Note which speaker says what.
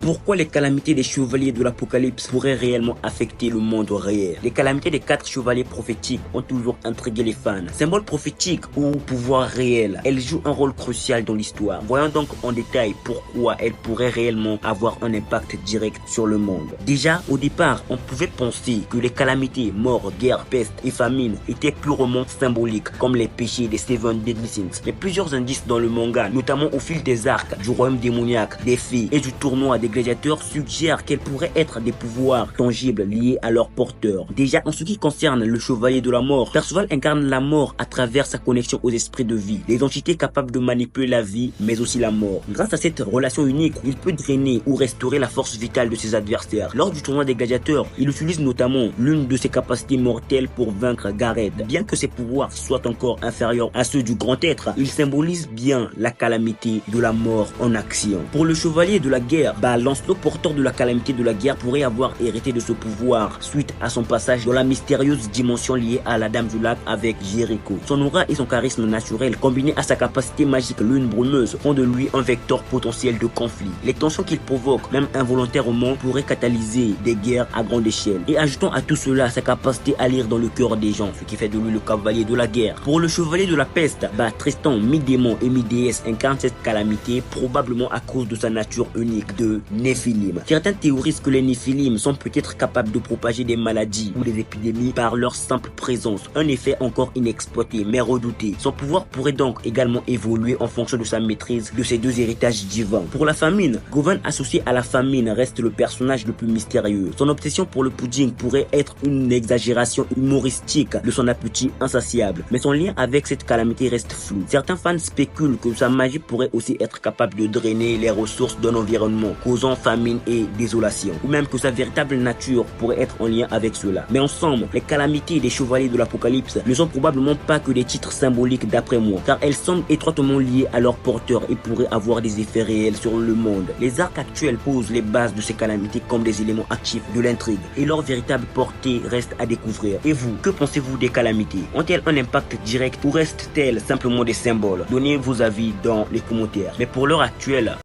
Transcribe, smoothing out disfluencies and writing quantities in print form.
Speaker 1: Pourquoi les calamités des chevaliers de l'Apocalypse pourraient réellement affecter le monde réel? Les calamités des 4 chevaliers prophétiques ont toujours intrigué les fans. Symbole prophétique ou pouvoir réel, elles jouent un rôle crucial dans l'histoire. Voyons donc en détail pourquoi elles pourraient réellement avoir un impact direct sur le monde. Déjà, au départ, on pouvait penser que les calamités, morts, guerres, peste et famine étaient purement symboliques, comme les péchés des Seven Deadly Sins. Mais plusieurs indices dans le manga, notamment au fil des arcs, du royaume démoniaque, des fées et du tournoi des gladiateurs suggèrent qu'elles pourraient être des pouvoirs tangibles liés à leur porteur. Déjà, en ce qui concerne le chevalier de la mort, Perceval incarne la mort à travers sa connexion aux esprits de vie, les entités capables de manipuler la vie, mais aussi la mort. Grâce à cette relation unique, il peut drainer ou restaurer la force vitale de ses adversaires. Lors du tournoi des gladiateurs, il utilise notamment l'une de ses capacités mortelles pour vaincre Gareth. Bien que ses pouvoirs soient encore inférieurs à ceux du grand être, il symbolise bien la calamité de la mort en action. Pour le chevalier de la guerre, Lancelot, porteur de la calamité de la guerre, pourrait avoir hérité de ce pouvoir suite à son passage dans la mystérieuse dimension liée à la Dame du Lac avec Jericho. Son aura et son charisme naturel, combinés à sa capacité magique lune brumeuse, font de lui un vecteur potentiel de conflit. Les tensions qu'il provoque, même involontairement, pourraient catalyser des guerres à grande échelle. Et ajoutons à tout cela sa capacité à lire dans le cœur des gens, ce qui fait de lui le cavalier de la guerre. Pour le chevalier de la peste, Tristan, mi-démon et mi-déesse, incarne cette calamité probablement à cause de sa nature unique de Néphilim. Certains théorisent que les Néphilim sont peut-être capables de propager des maladies ou des épidémies par leur simple présence, un effet encore inexploité mais redouté. Son pouvoir pourrait donc également évoluer en fonction de sa maîtrise de ces deux héritages divins. Pour la famine, Govan associé à la famine reste le personnage le plus mystérieux. Son obsession pour le pudding pourrait être une exagération humoristique de son appétit insatiable, mais son lien avec cette calamité reste flou. Certains fans spéculent que sa magie pourrait aussi être capable de drainer les ressources d'un environnement, causant famine et désolation, ou même que sa véritable nature pourrait être en lien avec cela. Mais ensemble, les calamités des chevaliers de l'Apocalypse ne sont probablement pas que des titres symboliques d'après moi, car elles semblent étroitement liées à leur porteur et pourraient avoir des effets réels sur le monde. Les arcs actuels posent les bases de ces calamités comme des éléments actifs de l'intrigue, et leur véritable portée reste à découvrir. Et vous, que pensez-vous des calamités? Ont-elles un impact direct ou restent-elles simplement des symboles? Donnez vos avis dans les commentaires. Mais pour l'heure actuelle,